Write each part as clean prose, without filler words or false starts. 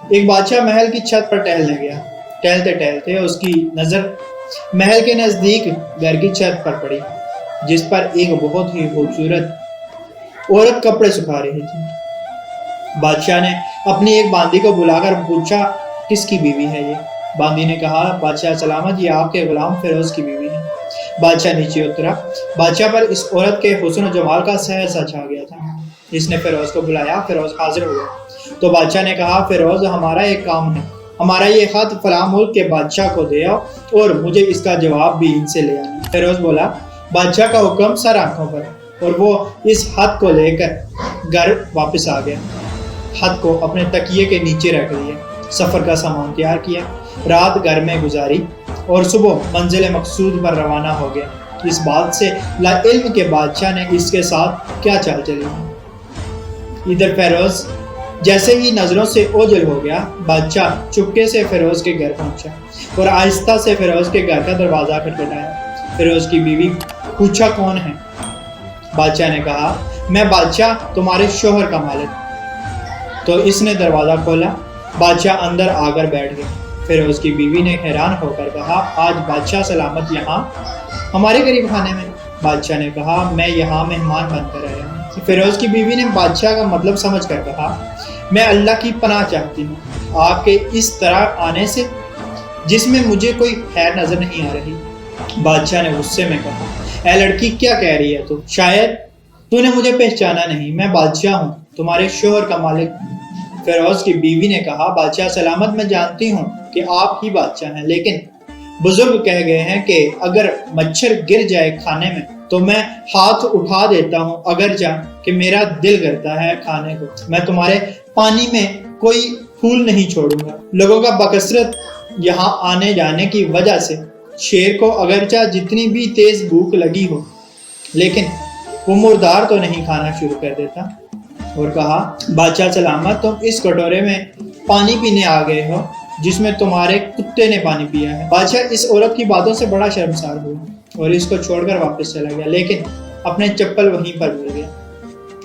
ایک بادشاہ محل کی چھت پر ٹہلنے گیا۔ ٹہلتے ٹہلتے اس کی نظر محل کے نزدیک گھر کی چھت پر پڑی، جس پر ایک بہت ہی خوبصورت عورت کپڑے سکھا رہی تھی۔ بادشاہ نے اپنی ایک باندی کو بلا کر پوچھا، کس کی بیوی ہے یہ؟ باندی نے کہا، بادشاہ سلامت، یہ آپ کے غلام فیروز کی بیوی ہے۔ بادشاہ نیچے اترا۔ بادشاہ پر اس عورت کے حسن و جمال کا سحر سا چھا گیا تھا۔ اس نے فیروز کو بلایا۔ فیروز حاضر ہوا تو بادشاہ نے کہا، فیروز، ہمارا ایک کام ہے، ہمارا یہ خط فلاں ملک کے بادشاہ کو دے آؤ اور مجھے اس کا جواب بھی ان سے لے آنا۔ فیروز بولا، بادشاہ کا حکم سر آنکھوں پر، اور وہ اس خط کو لے کر گھر واپس آ گیا۔ خط کو اپنے تکیے کے نیچے رکھ دیا، سفر کا سامان تیار کیا، رات گھر میں گزاری اور صبح منزل مقصود پر روانہ ہو گیا۔ اس بات سے لا علم کہ بادشاہ نے اس کے ساتھ کیا چال چلی۔ ادھر فیروز جیسے ہی نظروں سے اوجھل ہو گیا، بادشاہ چپکے سے فیروز کے گھر پہنچا اور آہستہ سے فیروز کے گھر کا دروازہ کھٹکھٹایا۔ فیروز کی بیوی پوچھا، کون ہے؟ بادشاہ نے کہا، میں بادشاہ، تمہارے شوہر کا مالک۔ تو اس نے دروازہ کھولا۔ بادشاہ اندر آ کر بیٹھ گیا۔ فیروز کی بیوی نے حیران ہو کر کہا، آج بادشاہ سلامت یہاں ہمارے قریب خانے میں؟ بادشاہ نے کہا، میں یہاں مہمان بن کر آیا ہوں۔ فیروز کی بیوی نے بادشاہ کا مطلب سمجھ کر کہا، میں اللہ کی پناہ چاہتی ہوں آپ کے اس طرح آنے سے، جس میں مجھے کوئی خیر نظر نہیں آ رہی۔ بادشاہ نے غصے میں کہا، اے لڑکی، کیا کہہ رہی ہے تو؟ شاید تو نے مجھے پہچانا نہیں، میں بادشاہ ہوں، تمہارے شوہر کا مالک۔ فیروز کی بیوی نے کہا، بادشاہ سلامت، میں جانتی ہوں کہ آپ ہی بادشاہ ہیں، لیکن بزرگ کہہ گئے ہیں کہ اگر مچھر گر جائے کھانے میں تو میں ہاتھ اٹھا دیتا ہوں، اگرچہ کہ میرا دل کرتا ہے کھانے کو۔ میں تمہارے پانی میں کوئی پھول نہیں چھوڑوں گا۔ لوگوں کا بکثرت یہاں آنے جانے کی وجہ سے شیر کو اگرچہ جتنی بھی تیز بھوک لگی ہو، لیکن وہ مردار تو نہیں کھانا شروع کر دیتا۔ اور کہا، بادشاہ سلامت، تم اس کٹورے میں پانی پینے آ گئے ہو جس میں تمہارے کتے نے پانی پیا ہے۔ بادشاہ اس عورت کی باتوں سے بڑا شرمسار ہوا اور اس کو چھوڑ کر واپس چلا گیا، لیکن اپنے چپل وہیں پر بھول گیا۔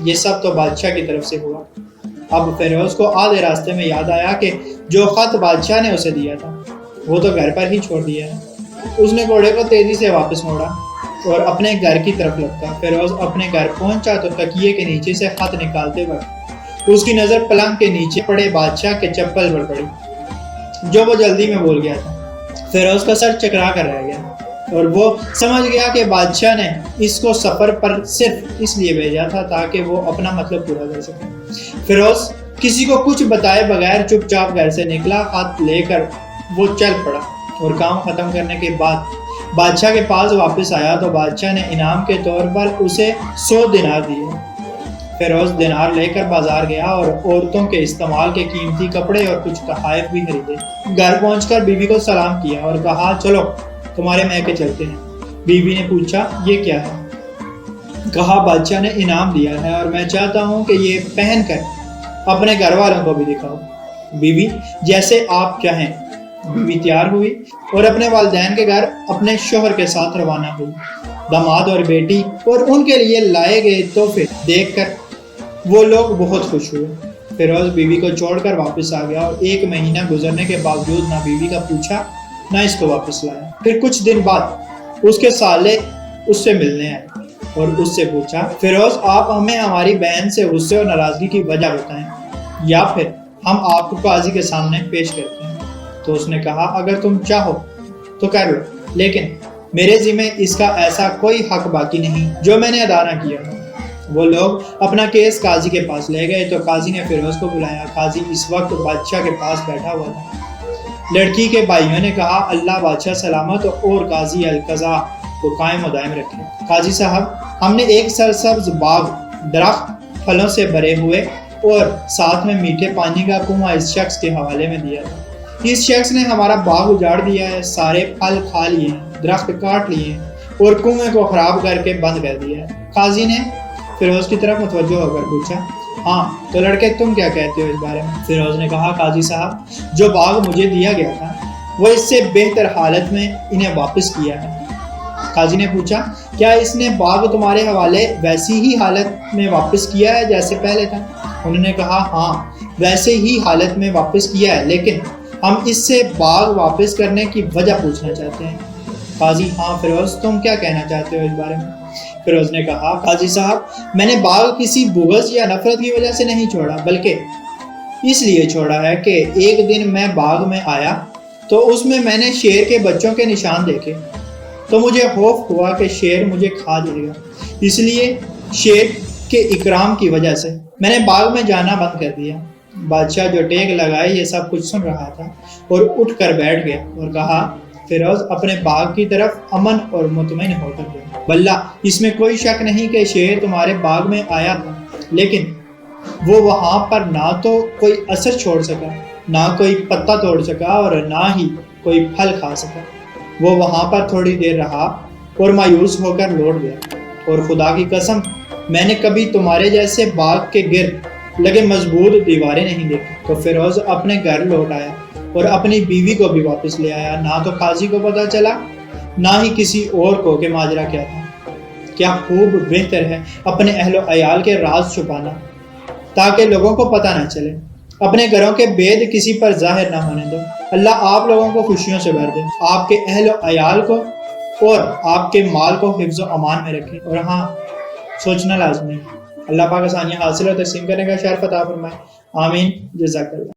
یہ سب تو بادشاہ کی طرف سے ہوا۔ اب فیروز کو آدھے راستے میں یاد آیا کہ جو خط بادشاہ نے اسے دیا تھا وہ تو گھر پر ہی چھوڑ دیا ہے۔ اس نے گھوڑے کو تیزی سے واپس موڑا اور اپنے گھر کی طرف لپکا۔ فیروز اپنے گھر پہنچا تو تکیے کے نیچے سے خط نکالتے وقت اس کی نظر پلنگ کے نیچے پڑے بادشاہ کے چپل پر پڑی، جو وہ جلدی میں بھول گیا تھا۔ فیروز کا سر چکرا کر رہ گیا اور وہ سمجھ گیا کہ بادشاہ نے اس کو سفر پر صرف اس لیے بھیجا تھا تاکہ وہ اپنا مطلب پورا کر سکے۔ فیروز کسی کو کچھ بتائے بغیر چپ چاپ گھر سے نکلا، خط لے کر وہ چل پڑا اور کام ختم کرنے کے بعد بادشاہ کے پاس واپس آیا تو بادشاہ نے انعام کے طور پر اسے 100 دینار دیے۔ فیروز دینار لے کر بازار گیا اور عورتوں کے استعمال کے قیمتی کپڑے اور کچھ تحائف بھی خریدے۔ گھر پہنچ کر بیوی کو سلام کیا اور کہا، چلو تمہارے میکے چلتے ہیں۔ بیوی نے پوچھا، یہ کیا ہے؟ کہا، بادشاہ نے انعام دیا ہے اور میں چاہتا ہوں کہ یہ پہن کر اپنے گھر والوں کو بھی دکھاؤ۔ بیوی، جیسے آپ چاہیں۔ بیوی تیار ہوئی اور اپنے والدین کے گھر اپنے شوہر کے ساتھ روانہ ہوئی۔ داماد اور بیٹی اور ان کے لیے لائے گئے تحفے دیکھ کر وہ لوگ بہت خوش ہوئے۔ فیروز بیوی کو چھوڑ کر واپس آ گیا اور 1 مہینہ گزرنے کے باوجود نہ بیوی کا پوچھا نہ اس کو واپس لایا۔ پھر کچھ دن بعد اس کے سالے اس سے ملنے آئے اور اس سے پوچھا، فیروز، آپ ہمیں ہماری بہن سے غصے اور ناراضگی کی وجہ بتائیں یا پھر ہم آپ کو قاضی کے سامنے پیش کرتے ہیں۔ تو اس نے کہا، اگر تم چاہو تو کر لو، لیکن میرے ذمہ اس کا ایسا کوئی حق باقی نہیں جو میں نے ادا نہ کیا ہو۔ وہ لوگ اپنا کیس قاضی کے پاس لے گئے تو قاضی نے فیروز کو بلایا۔ قاضی اس وقت بادشاہ کے پاس بیٹھا ہوا تھا۔ لڑکی کے بھائیوں نے کہا، اللہ بادشاہ سلامت اور قاضی القضاء کو قائم و دائم رکھے۔ قاضی صاحب، ہم نے ایک سرسبز باغ، درخت پھلوں سے بھرے ہوئے اور ساتھ میں میٹھے پانی کا کنواں اس شخص کے حوالے میں دیا تھا۔ اس شخص نے ہمارا باغ اجاڑ دیا ہے، سارے پھل کھا لیے ہیں، درخت کاٹ لیے ہیں اور کنویں کو خراب کر کے بند کر دیا ہے۔ قاضی نے فیروز کی طرف متوجہ ہو کر پوچھا، ہاں تو لڑکے تم کیا کہتے ہو اس بارے میں؟ فیروز نے کہا، قاضی صاحب، جو باغ مجھے دیا گیا تھا وہ اس سے بہتر حالت میں انہیں واپس کیا ہے۔ قاضی نے پوچھا، کیا اس نے باغ تمہارے حوالے ویسی ہی حالت میں واپس کیا ہے جیسے پہلے تھا؟ انہوں نے کہا ہاں ویسے ہی حالت میں واپس کیا ہے، لیکن ہم اس سے باغ واپس کرنے کی وجہ پوچھنا چاہتے ہیں۔ قاضی ہاں فیروز تم کیا کہنا چاہتے ہو اس بارے میں؟ فیروز نے کہا قاضی صاحب میں نے باغ کسی بغض یا نفرت کی وجہ سے نہیں چھوڑا، بلکہ اس لیے چھوڑا ہے کہ ایک دن میں باغ میں آیا تو اس میں نے شیر کے بچوں کے نشان دیکھے، تو مجھے خوف ہوا کہ شیر مجھے کھا جائے گا، اس لیے شیر کے اکرام کی وجہ سے میں نے باغ میں جانا بند کر دیا۔ بادشاہ جو ٹیک لگائے یہ سب کچھ سن رہا تھا اور اٹھ کر بیٹھ گیا اور کہا فیروز اپنے باغ کی طرف امن اور مطمئن ہو کر گیا۔ واللہ اس میں کوئی شک نہیں کہ شیر تمہارے باغ میں آیا تھا، لیکن وہ وہاں پر نہ تو کوئی اثر چھوڑ سکا، نہ کوئی پتا توڑ سکا اور نہ ہی کوئی پھل کھا سکا۔ وہ وہاں پر تھوڑی دیر رہا اور مایوس ہو کر لوٹ گیا، اور خدا کی قسم میں نے کبھی تمہارے جیسے باغ کے گرد لگے مضبوط دیواریں نہیں دیکھی۔ تو فیروز اپنے گھر لوٹ آیا اور اپنی بیوی کو بھی واپس لے آیا، نہ تو قاضی کو پتا چلا نہ ہی کسی اور کو کہ ماجرا کیا تھا۔ کیا خوب بہتر ہے اپنے اہل و عیال کے راز چھپانا تاکہ لوگوں کو پتہ نہ چلے، اپنے گھروں کے بید کسی پر ظاہر نہ ہونے دو۔ اللہ آپ لوگوں کو خوشیوں سے بھر دے، آپ کے اہل و عیال کو اور آپ کے مال کو حفظ و امان میں رکھے، اور ہاں سوچنا لازمی ہے۔ اللہ پاک آسانیاں حاصل اور تقسیم کرنے کا شرف عطا فرمائے، آمین، جزاک اللہ۔